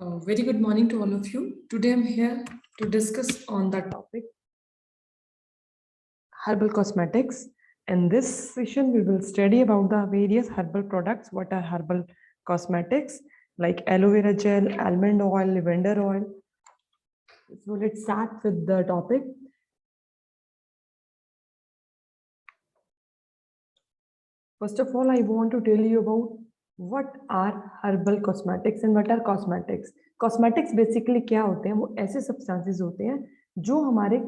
Very good morning to all of you. Today I'm here to discuss on the topic herbal cosmetics. In this session, we will study about the various herbal products. What are herbal cosmetics like aloe vera gel, almond oil, lavender oil. So let's start with the topic. First of all, I want to tell you about what are herbal cosmetics and what are cosmetics. Cosmetics basically क्या होते हैं? वो ऐसे substances होते हैं जो हमारे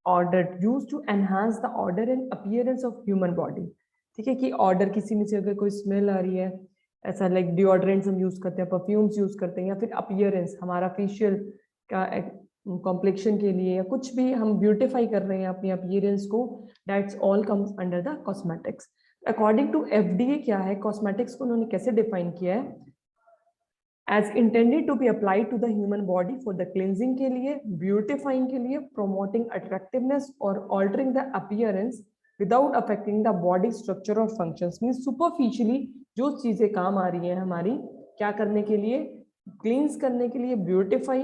order use to enhance the order and appearance of human body. ठीक है कि ऑर्डर किसी में से अगर कोई स्मेल आ रही है, ऐसा लाइक डिओड्रेंट्स हम यूज करते हैं, परफ्यूम्स यूज करते हैं, या फिर अपीयरेंस हमारा फेशियल का कॉम्प्लेक्शन के लिए, या कुछ भी हम ब्यूटिफाई कर रहे हैं अपनी अपीयरेंस को, that's all comes under the cosmetics. According to FDA क्या है, कॉस्मेटिक्स को उन्होंने कैसे डिफाइन किया है? as intended to be applied to the human body for the cleansing के लिए, beautifying के लिए, promoting attractiveness और altering the appearance without affecting the body structure or functions। means superficially जो चीजें काम आ रही हैं हमारी क्या करने के लिए, क्लींस करने के लिए, ब्यूटिफाई,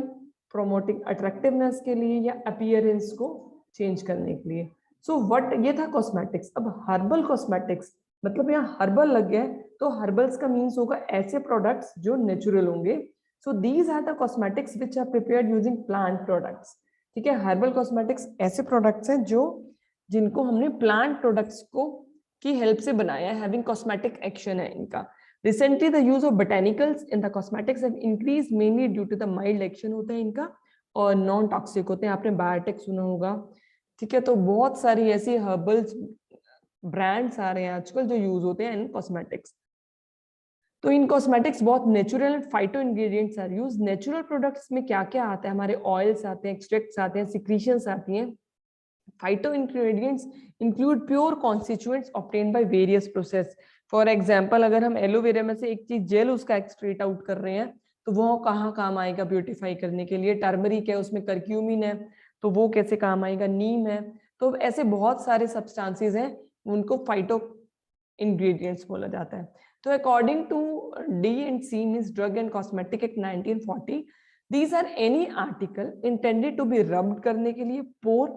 प्रोमोटिंग अट्रैक्टिवनेस के लिए, या अपीयरेंस को चेंज करने के लिए। सो व्हाट, ये था कॉस्मेटिक्स। अब हर्बल कॉस्मेटिक्स मतलब यहाँ हर्बल लग गया है तो हर्बल्स का मीन्स होगा ऐसे प्रोडक्ट्स जो नेचुरल होंगे। So these are the cosmetics which are prepared using plant products. ठीक है, हर्बल कॉस्मेटिक्स ऐसे प्रोडक्ट्स हैं जो जिनको हमने प्लांट प्रोडक्ट्स को की हेल्प से बनाया है, हैविंग कॉस्मेटिक एक्शन है इनका। Recently the use of botanicals in the cosmetics have increase mainly due to the mild action होता है इनका, और नॉन टॉक्सिक होते हैं। आपने बायोटेक सुना होगा। ठीक है, तो बहुत सारी ऐसी हर्बल्स ब्रांड्स आ रहे हैं आजकल जो यूज होते हैं इन कॉस्मेटिक्स। तो इन कॉस्मेटिक्स बहुत natural phyto ingredients are use. Natural products में क्या क्या आता है? हमारे ऑयल्स आते हैं, एक्सट्रैक्ट्स आते हैं, सिक्रीशंस आती हैं। Phyto ingredients include pure constituents obtained by various process. For example, अगर हम एलोवेरा में से एक चीज जेल उसका एक्सट्रेट आउट कर रहे हैं तो वो कहाँ काम आएगा ब्यूटिफाई करने के लिए? टर्मरिक है, उसमें करक्यूमिन है, तो वो कैसे काम आएगा? नीम है। तो ऐसे बहुत सारे सब्सटेंसेस हैं, उनको फाइटो इंग्रेडिएंट्स बोला जाता है। तो according to D&C means drug and cosmetic act 1940, these are any article intended to be rubbed करने के लिए, पोर,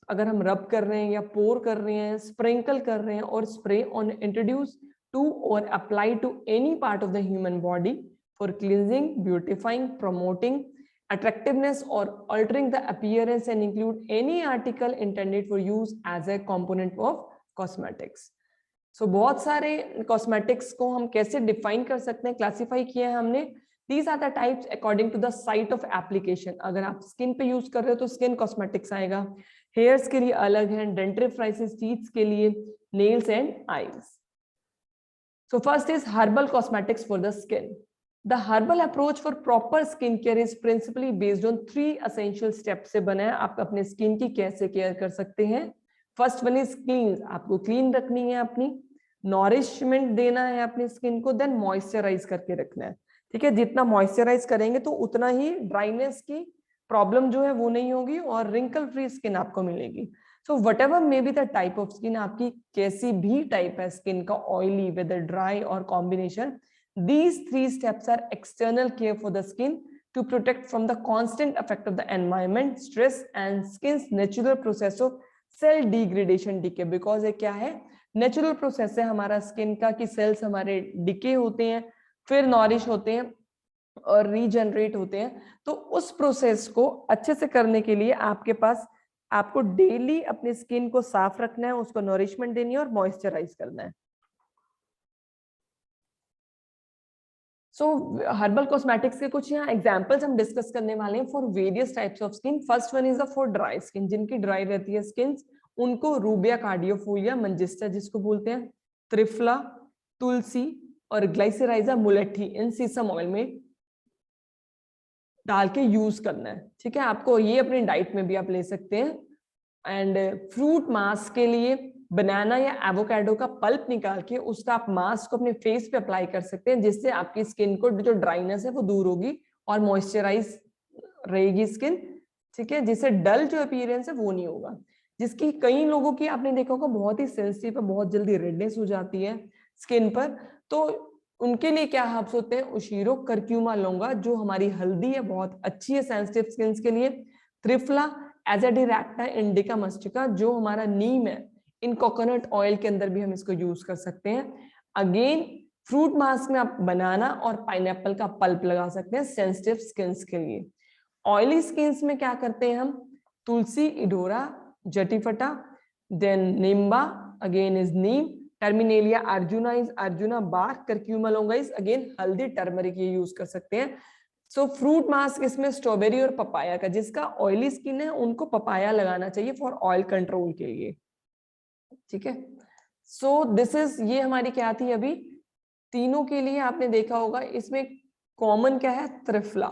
अगर हम रब कर रहे हैं या पोर कर रहे हैं, स्प्रिंकल कर रहे हैं, और स्प्रे ऑन, इंट्रोड्यूस टू और apply to any part of the human body for cleansing, beautifying, promoting attractiveness or altering the appearance, and include any article intended for use as a component of cosmetics। so बहुत सारे cosmetics को हम कैसे define कर सकते हैं, classify किया है हमने। These are the types according to the site of application। अगर आप स्किन पे यूज कर रहे हो तो स्किन कॉस्मेटिक्स आएगा, हेयर्स के लिए अलग है, डेंट्रिफ्राइसिस टीथ के लिए, nails and eyes. So first is herbal cosmetics for the skin। The herbal approach for proper skin care is principally based on 3 essential steps से बना है। आप अपने स्किन की कैसे केयर कर सकते हैं? फर्स्ट वन इज क्लीन, आपको क्लीन रखनी है अपनी, नॉरिशमेंट देना है अपनी स्किन को, देन मॉइस्चराइज करके रखना है। ठीक है, जितना मॉइस्चराइज करेंगे तो उतना ही ड्राइनेस की प्रॉब्लम जो है वो नहीं होगी और रिंकल फ्री स्किन आपको मिलेगी। So what ever may be the type of skin, आपकी कैसी भी टाइप है स्किन का, ऑयली, वेदर ड्राई और combination, these 3 steps are external care for the skin to protect from the constant effect of the environment, stress and skin's natural process of cell degradation, decay। because ये क्या है? Natural process है हमारा skin का कि sales हमारे decay होते हैं, फिर नॉरिश होते हैं और रीजनरेट होते हैं। तो उस प्रोसेस को अच्छे से करने के लिए आपके पास, आपको डेली अपनी स्किन को साफ रखना है, उसको नॉरिशमेंट देनी है और मॉइस्चराइज करना है। सो हर्बल कॉस्मेटिक्स के कुछ यहाँ एग्जांपल्स हम डिस्कस करने वाले हैं for various types of skin. First one is the for dry skin, जिनकी ड्राई रहती है स्किन, उनको रूबिया कार्डियोफोलिया मंजिस्टा जिसको बोलते हैं, त्रिफला, तुलसी और ग्लाइसराइजा मुलेठी इन सीसम ऑयल में डाल के यूज करना है। ठीक है, आपको ये अपनी डाइट में भी आप ले सकते हैं। एंड फ्रूट मास्क के लिए बनाना या एवोकाडो का पल्प निकाल के उसका आप मास्क को अपने फेस पे अप्लाई कर सकते हैं, जिससे आपकी स्किन को जो ड्राइनेस है वो दूर होगी और मॉइस्चराइज रहेगी स्किन। ठीक है, जिससे डल जो अपीयरेंस है वो नहीं होगा। जिसकी कई लोगों की आपने देखा होगा बहुत ही सेंसिटिव है, बहुत जल्दी रेडनेस हो जाती है स्किन पर, तो उनके लिए क्या हर्ब्स होते हैं, उशीरो, करक्यूमा लोंगा जो हमारी हल्दी है बहुत अच्छी है सेंसिटिव स्किन के लिए, त्रिफला, एजाडिरेक्टा इंडिका मस्टिका जो हमारा नीम है, इन कोकोनट ऑयल के अंदर भी हम इसको यूज कर सकते हैं। अगेन फ्रूट मास्क में आप बनाना और पाइनएप्पल का पल्प लगा सकते हैं सेंसिटिव स्किन के लिए। ऑयली स्किन में क्या करते हैं हम, तुलसी, इडोरा, जटिफटा, देन निम्बा, again is neem, Terminalia arjuna is arjuna bark, Curcuma longa is again haldi, turmeric ये यूज कर सकते हैं। सो फ्रूट मास्क इसमें स्ट्रॉबेरी और पपाया का, जिसका ऑयली स्किन है उनको पपाया लगाना चाहिए फॉर ऑयल कंट्रोल के लिए, ठीक है। सो दिस इज, ये हमारी क्या थी अभी, तीनों के लिए आपने देखा होगा इसमें कॉमन क्या है, त्रिफला,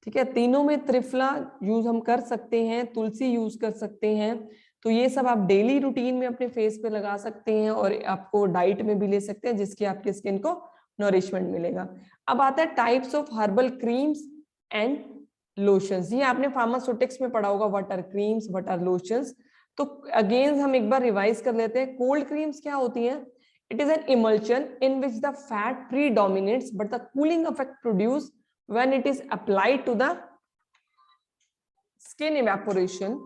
ठीक है। तीनों में त्रिफला यूज हम कर सकते हैं, तुलसी यूज कर सकते हैं, तो ये सब आप डेली रूटीन में अपने फेस पे लगा सकते हैं और आपको डाइट में भी ले सकते हैं जिसकी आपकी स्किन को नरिशमेंट मिलेगा। अब आता है types of herbal creams and lotions. ये आपने फार्मास्यूटिक्स में पढ़ा होगा, what are creams, what are lotions. तो अगेन हम एक बार रिवाइज कर लेते हैं। कोल्ड क्रीम्स क्या होती हैं, it is an emulsion in which the fat predominates but the cooling effect produced when it is applied to the skin evaporation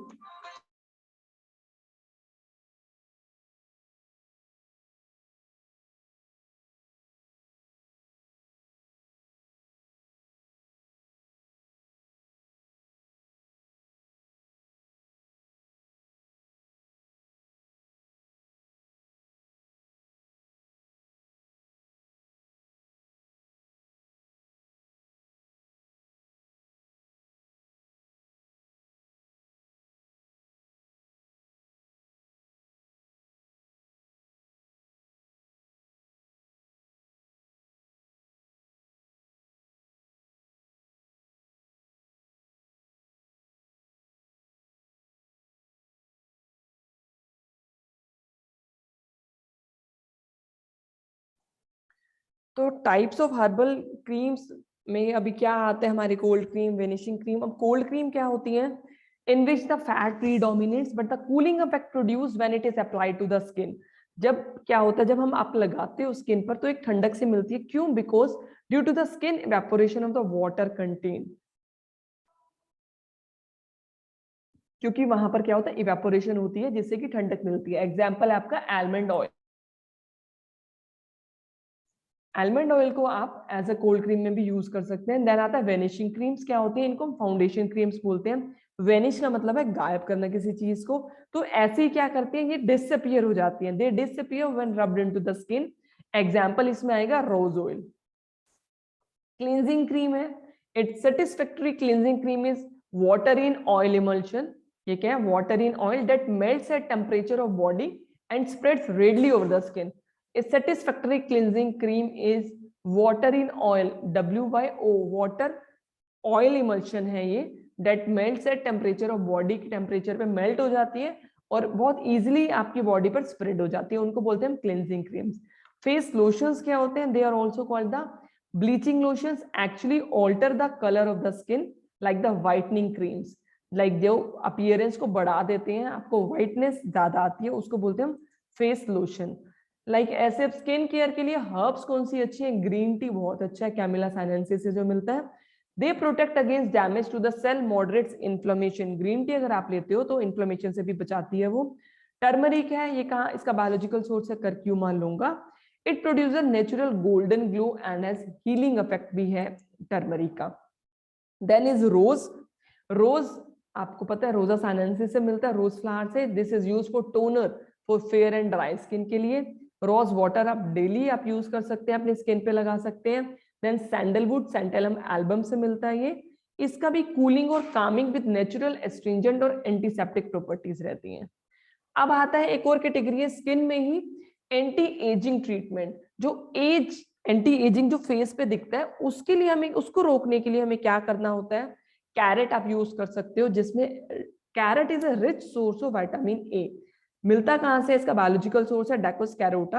तो टाइप्स ऑफ हर्बल क्रीम्स में अभी क्या आता है हमारी, कोल्ड क्रीम, वेनिशिंग क्रीम। अब कोल्ड क्रीम क्या होती है, in which the fat predominates but the cooling effect produce when it is applied to the skin. जब क्या होता है, जब हम आप लगाते हो स्किन पर तो एक ठंडक से मिलती है, क्यों, because due to the skin evaporation of the water content, क्योंकि वहां पर क्या होता है, इवेपोरेशन होती है जिससे कि ठंडक मिलती है। एग्जाम्पल है आपका आलमंड ऑयल। आलमंड ऑयल को आप एज अ कोल्ड क्रीम में भी यूज कर सकते हैं। देन आता है वेनिशिंग क्रीम्स, क्या होती है, इनको हम फाउंडेशन क्रीम्स बोलते हैं। वेनिश का मतलब है गायब करना किसी चीज को, तो ऐसे ही क्या करती हैं, ये डिसअपियर हो जाती हैं, they disappear when rubbed into the skin. Example इसमें आएगा रोज ऑयल। क्लींजिंग क्रीम है, it satisfactory cleansing cream is water in oil emulsion. ये क्या है, water in oil that melts at temperature of body and spreads readily over the skin. A satisfactory cleansing cream is water in oil, WYO, water oil emulsion है ये, that melts at temperature of body, की temperature पे melt हो जाती है और बहुत easily आपकी बॉडी पर स्प्रेड हो जाती है, उनको बोलते हैं हम क्लींजिंग क्रीम्स। फेस लोशंस क्या होते हैं, they are also called the bleaching lotions, actually alter the colour of the skin like the whitening creams, like जो अपीयरेंस को बढ़ा देते हैं, आपको व्हाइटनेस ज्यादा आती है, उसको बोलते हैं हम फेस लोशन। लाइक ऐसे स्किन केयर के लिए हर्ब्स कौन सी अच्छी है, ग्रीन टी बहुत अच्छा है, कैमिला साइनेंसिस से जो मिलता है। They protect against damage to the cell, moderates inflammation. Green tea अगर आप लेते हो तो इन्फ्लेमेशन से भी बचाती है वो। टर्मरिक है, ये कहाँ, इसका बायोलॉजिकल सोर्स है curcuma लोंगा। It produce natural golden glow and has healing effect भी है टर्मरिक का। Then is rose. रोज आपको पता है रोजा साइनेंसिस से मिलता है, रोज फ्लावर से। This is use for toner for fair and dry skin के लिए। रोज वाटर आप डेली आप यूज कर सकते हैं, अपने स्किन पे लगा सकते हैं। देन सैंडलवुड, सैंटेलम एल्बम से मिलता है ये। इसका भी कूलिंग और कामिंग विद नेचुरल एस्ट्रिंजेंट और एंटीसेप्टिक प्रॉपर्टीज रहती हैं। अब आता है एक और कैटेगरी है स्किन में ही एंटी एजिंग ट्रीटमेंट। जो एज, एंटी एजिंग जो फेस पे दिखता है उसके लिए हमें, उसको रोकने के लिए हमें क्या करना होता है, कैरेट आप यूज कर सकते हो, जिसमें carrot is a rich source of vitamin A. मिलता कहां से, इसका बायोलॉजिकल सोर्स है Daucus carota.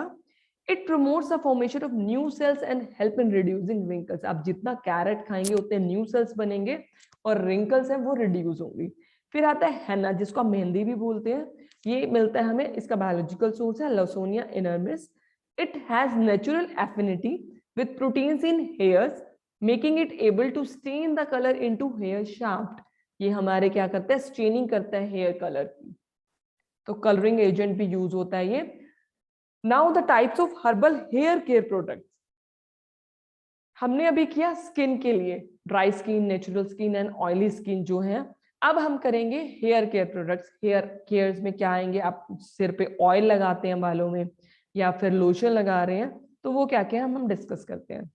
It promotes the formation of new cells and help in reducing wrinkles. आप जितना कैरेट खाएंगे उतने न्यू सेल्स बनेंगे और रिंकल्स है वो रिड्यूस होंगी। फिर आता है हेना, जिसको आप मेहंदी भी बोलते हैं, ये मिलता है हमें, इसका बायोलॉजिकल सोर्स है Lawsonia inermis. It has natural affinity with proteins in hairs making it able to stain the color into hair shaft। ये हमारे क्या करता है, स्टेनिंग करता है हेयर कलर की, तो कलरिंग एजेंट भी यूज होता है ये। Now the types of herbal hair care products, हमने अभी किया स्किन के लिए, dry skin, natural skin and oily skin जो है। अब हम करेंगे hair care products. Hair cares में क्या आएंगे, आप सिर पे ऑयल लगाते हैं बालों में या फिर लोशन लगा रहे हैं, तो वो क्या क्या हम डिस्कस करते हैं।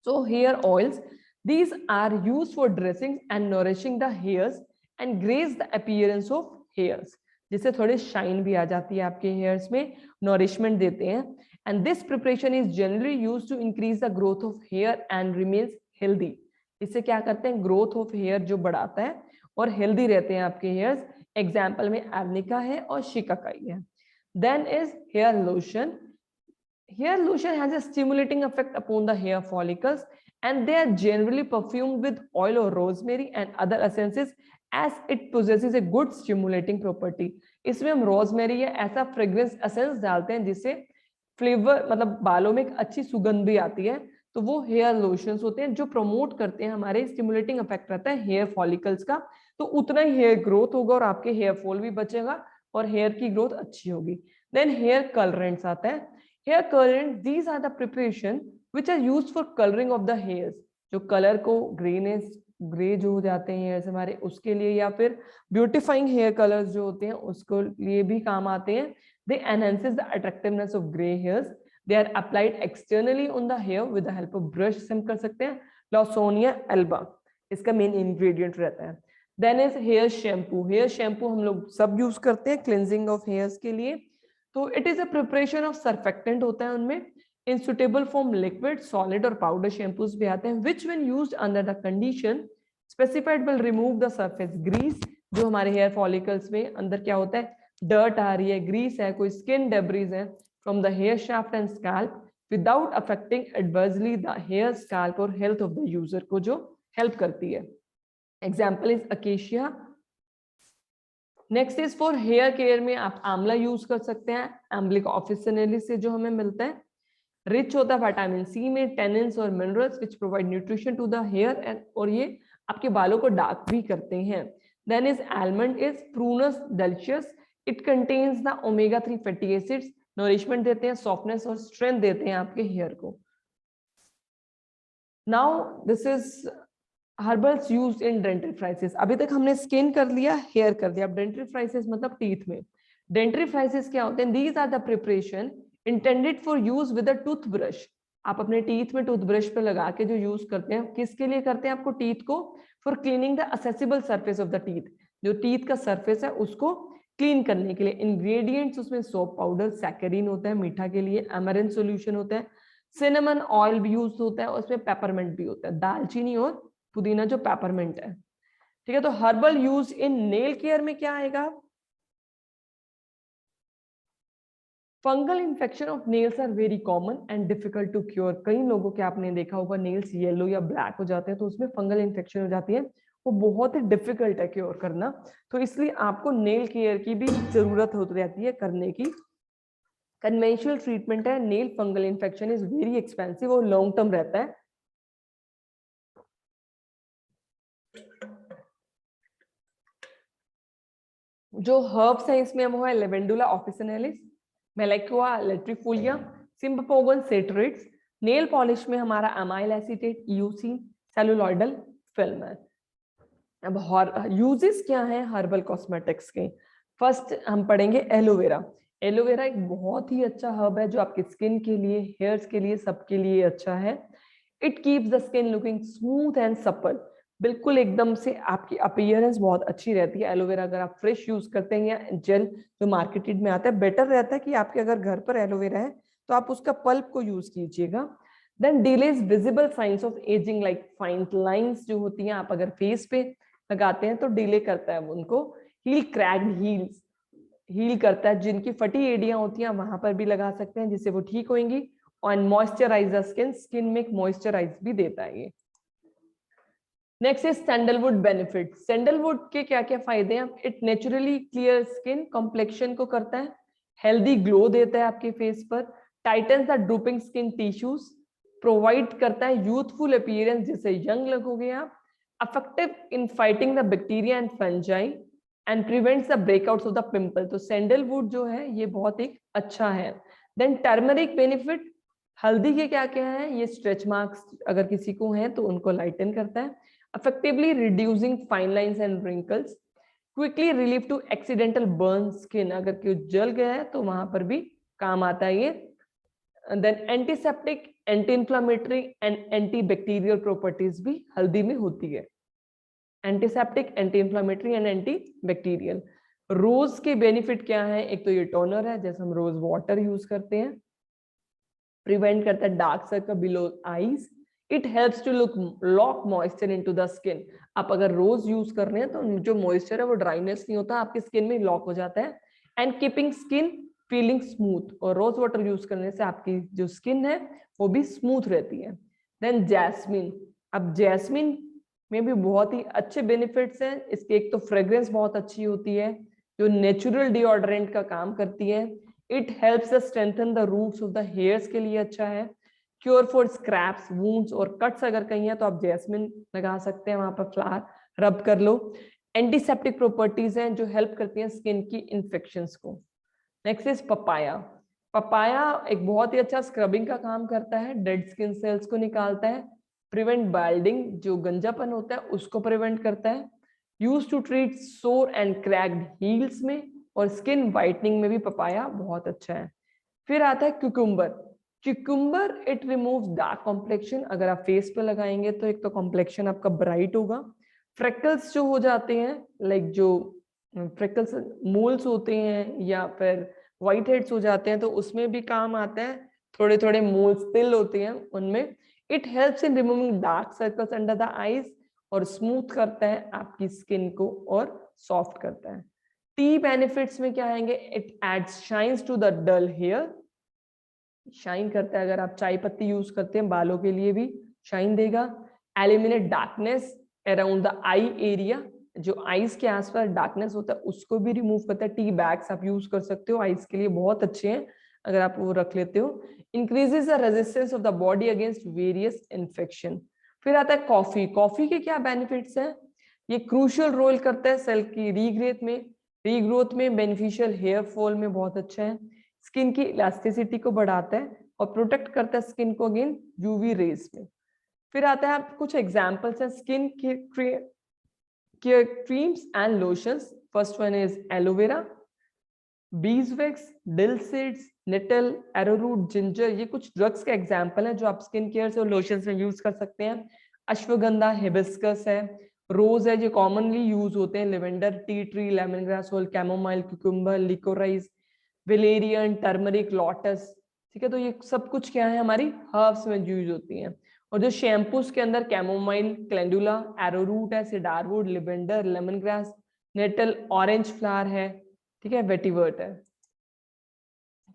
So here oils, these are used for dressing and nourishing the hairs and grace the appearance of hairs, जिससे थोड़ी शाइन भी आ जाती है आपके हेयर्स में, नॉरिशमेंट देते हैं। And this preparation is generally used to increase the growth of hair and remains healthy. इससे क्या करते हैं, ग्रोथ ऑफ हेयर जो बढ़ाता है और हेल्दी रहते हैं आपके हेयर्स। एग्जाम्पल में एवनिका है और शिकाकाई है। Then is hair lotion. Hair lotion has a stimulating effect upon the hair follicles and they are generally perfumed with oil or rosemary and other essences as it possesses a good stimulating property। इसमें हम rosemary या ऐसा fragrance essence डालते हैं जिससे flavour, मतलब बालों में एक अच्छी सुगंध भी आती है, तो वो हेयर लोशंस होते हैं जो प्रमोट करते हैं, हमारे स्टिमुलेटिंग इफेक्ट रहता है हेयर फॉलिकल्स का, तो उतना ही हेयर ग्रोथ होगा और आपके हेयर फॉल भी बचेगा और हेयर की ग्रोथ अच्छी होगी। देन हेयर कलरेंट्स आता है। Hair colorant, these are the preparation which are used for coloring of the hairs, जो कलर को ग्रेनेस, ग्रे जो हो जाते हैं हेयर्स हमारे, उसके लिए, या फिर ब्यूटिफाइंग हेयर कलर्स जो होते हैं उसको लिए भी काम आते हैं। They enhances the attractiveness of gray hairs. They are applied externally on the hair with the help of brush से हम कर सकते हैं। Lawsonia alba इसका मेन इंग्रेडिएंट रहता है। Then is hair shampoo। Hair shampoo हम लोग सब यूज करते हैं क्लिनजिंग ऑफ हेयर्स के लिए, तो it is a preparation of surfactant होता है उनमें, in suitable form liquid, solid और पाउडर शैम्पूज भी आते हैं, which when used under the condition specified will remove the surface grease. जो हमारे हेयर फॉलिकल्स में अंदर क्या होता है, डर्ट आ रही है, ग्रीस है, कोई स्किन डेब्रीज है from the hair shaft and scalp without affecting adversely the hair scalp और हेल्थ ऑफ द यूजर को, जो हेल्प करती है। Example is acacia. Next is for hair care में आप आंवला यूज कर सकते हैं, एम्बलिक ऑफिसिनेलिस से जो हमें मिलता है, रिच होता है विटामिन सी में, टेनिन्स और minerals which provide nutrition to the hair and, और ये आपके बालों को डार्क भी करते हैं। Then is almond is prunus delicious, it contains the omega 3 fatty acids, nourishment देते हैं, सॉफ्टनेस और स्ट्रेंथ देते हैं आपके हेयर को। Now this is herbals use in dentifrices. अभी तक हमने स्किन कर लिया, हेयर कर लिया, अब डेंटिफ्राइसिस मतलब टीथ में। डेंटिफ्राइसिस क्या होते हैं, these are the preparation intended for use with a toothbrush. आप अपने टीथ में टूथब्रश पे लगा के जो यूज करते हैं, किसके लिए करते हैं, आपको टीथ को, for cleaning the accessible surface of the teeth, जो टीथ का सरफेस है उसको क्लीन करने के लिए। इंग्रेडिएंट्स उसमें सोप पाउडर, सैकरीन होता है मीठा के लिए, एमरेंट सॉल्यूशन होता है, सिनेमन ऑयल भी यूज होता है, उसमें पेपरमेंट भी होता है, दालचीनी और पुदीना जो पेपरमेंट है। ठीक है, तो herbal use in nail care में क्या आएगा, fungal infection of nails are very common and difficult to cure. कई लोगों के आपने देखा होगा नेल्स येलो या ब्लैक हो जाते हैं, तो उसमें फंगल इन्फेक्शन हो जाती है, वो बहुत ही डिफिकल्ट है क्योर करना, तो इसलिए आपको नेल केयर की भी जरूरत होती रहती है करने की। कन्वेंशनल ट्रीटमेंट है, nail fungal infection is very expensive और लॉन्ग टर्म रहता है। जो हर्ब्स है इसमें वो है लेवेंडुला ऑफिसिनेलिस, मेलेक्युआ लेट्रिफोलिया, सिम्बपोगन सेट्रेट्स। नेल पॉलिश में हमारा अमाइल एसीटेट, ईयूसीन, सेलुलॉइडल फिल्म है। अब यूजेस क्या है हर्बल कॉस्मेटिक्स के, फर्स्ट हम पढ़ेंगे एलोवेरा। एलोवेरा एक बहुत ही अच्छा हर्ब है जो आपकी स्किन के लिए, हेयर्स के लिए, सबके लिए अच्छा है। It keeps the skin looking smooth and supple, बिल्कुल एकदम से आपकी अपीयरेंस बहुत अच्छी रहती है। एलोवेरा अगर आप फ्रेश यूज करते हैं या जेल जो मार्केटेड में आता है, बेटर रहता है कि आपके अगर घर पर एलोवेरा है तो आप उसका पल्प को यूज कीजिएगा। Then delays visible signs of aging, like fine lines जो होती हैं, आप अगर फेस पे लगाते हैं तो डिले करता है उनको। हील क्रैक्ड हील्स, हील करता है, जिनकी फटी एड़ियां होती हैं वहां पर भी लगा सकते हैं जिससे वो ठीक होंगी। और मॉइस्चराइज द स्किन, स्किन में एक मॉइस्चराइज भी देता है ये। Next is sandalwood benefit. Sandalwood के क्या क्या फायदे हैं, it naturally clear skin complexion को करता है, हेल्दी ग्लो देता है आपके फेस पर, titans the drooping skin tissues, provide करता है यूथफुल अपीयरेंस, जिससे यंग लगोगे आप, effective in fighting the bacteria and fungi and prevents the breakouts of the pimple. तो सैंडलवुड जो है ये बहुत ही अच्छा है। देन टर्मरिक बेनिफिट, हल्दी के क्या क्या है, ये स्ट्रेच मार्क्स अगर किसी को है तो उनको लाइटन करता है, effectively reducing fine lines and wrinkles, quickly relief to accidental burn skin, अगर कोई जल गया है तो वहां पर भी काम आता है ये। Then antiseptic, anti inflammatory and anti bacterial properties भी हल्दी में होती है। Antiseptic, anti inflammatory and anti bacterial. Rose के बेनिफिट क्या है, एक तो ये टोनर है, जैसे हम रोज वाटर यूज करते हैं, प्रिवेंट करता है dark circle below eyes, it helps to lock moisture into the skin. आप अगर रोज यूज कर रहे हैं तो जो मॉइस्चर है वो ड्राइनेस नहीं होता, आपकी स्किन में लॉक हो जाता है, and keeping skin feeling smooth. और रोज वाटर यूज करने से आपकी जो स्किन है वो भी स्मूथ रहती है। देन जैस्मिन, अब जैस्मिन में भी बहुत ही अच्छे बेनिफिट्स हैं इसके। एक तो फ्रेग्रेंस बहुत अच्छी होती है जो नेचुरल डिओड्रेंट का काम करती है, it helps strengthen the roots of the hairs के लिए अच्छा है, क्योर फॉर स्क्रैप्स, वुंड्स और कट्स अगर कहीं है तो आप जैस्मिन लगा सकते हैं, वहां पर फ्लावर रब कर लो। एंटीसेप्टिक प्रॉपर्टीज हैं जो हेल्प करती हैं स्किन की इन्फेक्शंस को। Next is papaya. पपाया एक बहुत ही अच्छा स्क्रबिंग का काम करता है, डेड स्किन सेल्स को निकालता है, प्रिवेंट बाइल्डिंग, जो गंजापन होता है उसको प्रिवेंट करता है, यूज टू ट्रीट सोर एंड क्रैक्ड हील्स में, और स्किन वाइटनिंग में भी पपाया बहुत अच्छा है। फिर आता है cucumber. Cucumber it removes dark complexion, अगर आप फेस पे लगाएंगे तो एक तो कॉम्प्लेक्शन आपका ब्राइट होगा, फ्रेकल्स जो हो जाते हैं, लाइक जो फ्रेकल्स मोल्स होते हैं या फिर व्हाइट हेड्स हो जाते हैं तो उसमें भी काम आता है, थोड़े थोड़े मोल्स तिल होते हैं उनमें। It helps in removing dark circles under the eyes, और स्मूथ करता है आपकी स्किन को और सॉफ्ट करता है। टी बेनिफिट्स में क्या आएंगे, it adds shines to the dull hair, shine करता है, अगर आप चाय पत्ती यूज करते हैं बालों के लिए भी शाइन देगा। Eliminate darkness around the eye area, जो आईज के आसपास डार्कनेस होता है उसको भी रिमूव करता है। टी बैग्स आप यूज कर सकते हो, आईज के लिए बहुत अच्छे हैं अगर आप वो रख लेते हो। Increases the resistance of the body against various infection. फिर आता है कॉफी। कॉफी के क्या बेनिफिट्स हैं, ये क्रूशियल रोल करता है सेल की रीग्रोथ में बेनिफिशियल हेयर फॉल में बहुत अच्छा है, स्किन की इलास्टिसिटी को बढ़ाता है और प्रोटेक्ट करता है स्किन को अगेन यूवी रेज में। फिर आता है आप कुछ एग्जांपल्स हैं skin care creams and lotions. First one is aloe vera, beeswax, dill seeds, nettle, arrowroot, ginger, ये कुछ ड्रग्स के एग्जांपल हैं जो आप स्किन केयर से और लोशंस में यूज कर सकते हैं। अश्वगंधा, हिबिस्कस है, रोज है, जो कॉमनली यूज होते हैं, lavender, tea tree, lemon grass, whole, chamomile, cucumber, liquorice, valerian, turmeric, lotus. ठीक है, तो ये सब कुछ क्या है हमारी हर्ब्स में यूज होती हैं। और जो शैम्पूस के अंदर कैमोमाइल, कैलेंडुला, एरोरूट है, cedarwood, lavender, lemon grass, nettle, orange flower है, ठीक है, वेटिवर्ट है।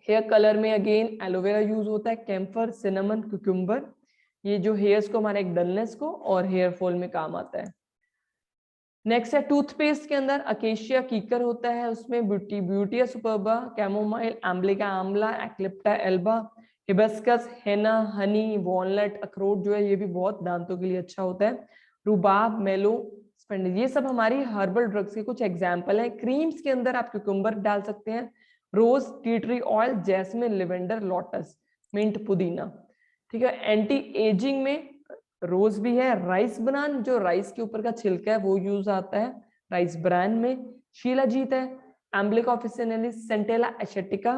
हेयर कलर में अगेन एलोवेरा यूज होता है, कैम्फर, सिनेमन, क्यूकम्बर, ये जो हेयर्स को हमारे एक डलनेस को और हेयर फॉल में काम आता है। नेक्स्ट है टूथपेस्ट के अंदर अकेशिया कीकर होता है, उसमें ब्यूटिया सुपर्बा, कैमोमाइल, आम्लिका आंवला, एक्लिप्टा एल्बा, हिबिस्कस, हेना, हनी, वॉलनट, अखरोट जो है ये भी बहुत दांतों के लिए अच्छा होता है, रुबाब, मेलो, स्पेंडिस, ये सब हमारी हर्बल ड्रग्स के कुछ एग्जाम्पल हैं। क्रीम्स के अंदर आप क्यूकम्बर डाल सकते हैं, rose, tea tree oil, jasmine, lavender, lotus, mint, पुदीना। ठीक है, एंटी एजिंग में रोज भी है, राइस ब्रान, जो राइस के ऊपर का छिलका है वो यूज आता है राइस ब्रान में, शीलाजीत है, एम्ब्लिक ऑफिसिनेलिस, सेंटेला एशेटिका,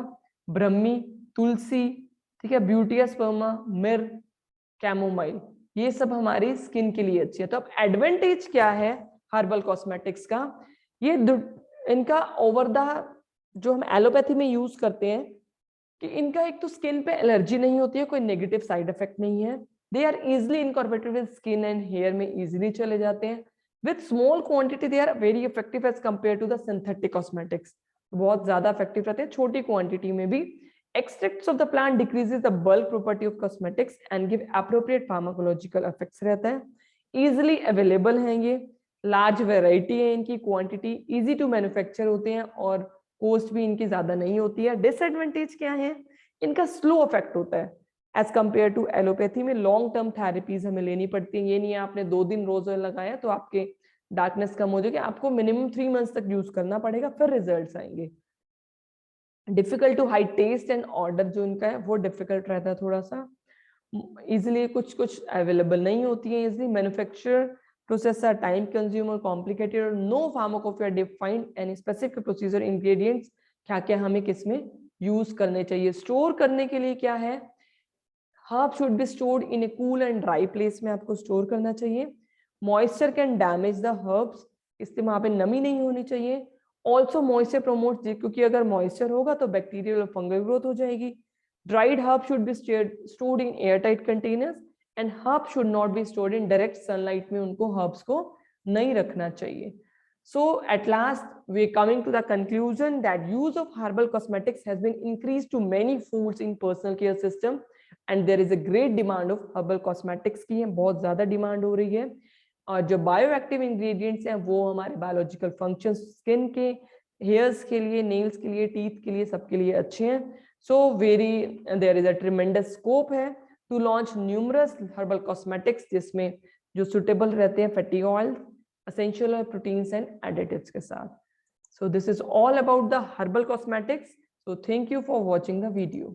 ब्रह्मी, तुलसी, ठीक है, ब्यूटिया स्पर्मा, मिर, कैमोमाइल, ये सब हमारी स्किन के लिए अच्छी है। तो अब एडवांटेज क्या है हर्बल कॉस्मेटिक्स का, ये इनका ओवर द जो हम एलोपैथी में यूज करते हैं कि इनका एक तो स्किन पे एलर्जी नहीं होती है, कोई नेगेटिव साइड इफेक्ट नहीं है, they are easily incorporated with skin and hair में इजिली चले जाते हैं, with small quantity they are very effective as compare to the synthetic cosmetics, बहुत ज्यादा इफेक्टिव रहते हैं छोटी क्वांटिटी में भी। Extracts of the plant decreases the bulk property of cosmetics and give appropriate pharmacological effects रहता है, इजिली अवेलेबल हैं ये, लार्ज वेराइटी है इनकी, क्वांटिटी इजी टू मैन्युफैक्चर होते हैं और कॉस्ट भी इनकी ज्यादा नहीं होती है। डिसएडवांटेज क्या है, इनका स्लो इफेक्ट होता है, एज कम्पेयर टू एलोपैथी में लॉन्ग टर्म थेरेपीज हमें लेनी पड़ती है। ये नहीं है आपने 2 दिन रोज ऑयल लगाया तो आपके डार्कनेस कम हो जाएगी, आपको मिनिमम 3 मंथ्स तक यूज करना पड़ेगा, फिर रिजल्ट्स आएंगे। Difficult to hide taste and odour जो इनका है वो डिफिकल्ट रहता है थोड़ा सा, इजिली कुछ अवेलेबल नहीं होती है easily, manufacture process are time consumer complicated और no pharmacophore defined and specific procedure ingredients क्या क्या हमें किसमें यूज करने चाहिए। स्टोर करने के लिए क्या है, herb should be stored in A cool and dry place में आपको स्टोर करना चाहिए। Moisture can damage the herbs, इसलिए वहां पे नमी नहीं होनी चाहिए। ऑल्सो मॉइस्चर प्रोमोट, क्योंकि अगर मॉइस्चर होगा तो बैक्टीरियल और फंगल ग्रोथ हो जाएगी। Dried herb should be stored in airtight containers and herb should not be stored in direct sunlight में, उनको हर्ब्स को नहीं रखना चाहिए। So at last we're coming to the conclusion that use of herbal cosmetics has been increased to many foods in personal care system and there is a great demand of herbal cosmetics की है, बहुत ज्यादा demand हो रही है। और जो bioactive ingredients हैं वो हमारे बायोलॉजिकल फंक्शन, स्किन के, हेयर्स के लिए, नेल्स के लिए, टीथ के लिए, सबके लिए अच्छे हैं। So there is a tremendous scope है to launch numerous herbal cosmetics जिसमें जो सुटेबल रहते हैं fatty oil, essential proteins and additives के साथ। So this is all about the herbal cosmetics. So thank you for watching the video.